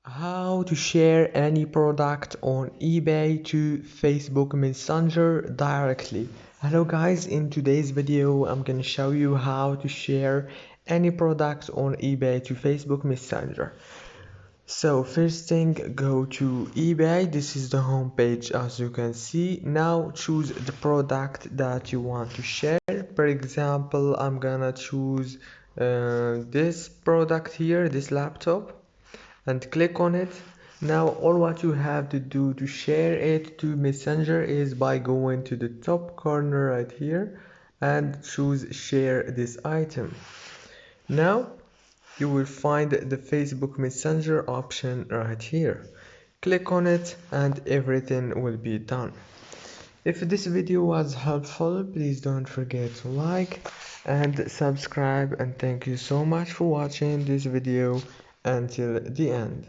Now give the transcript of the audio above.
How to share any product on eBay to Facebook Messenger directly. Hello guys, in today's video I'm gonna show you how to share any product on eBay to Facebook Messenger. So first thing, go to eBay. This is the home page as you can see. Now choose the product that you want to share. For example, I'm gonna choose this product here, this laptop, and click on it. Now all what you have to do to share it to Messenger is by going to the top corner right here and choose share this item. Now you will find the Facebook Messenger option right here. Click on it and everything will be done. If this video was helpful, please don't forget to like and subscribe, and thank you so much for watching this video until the end.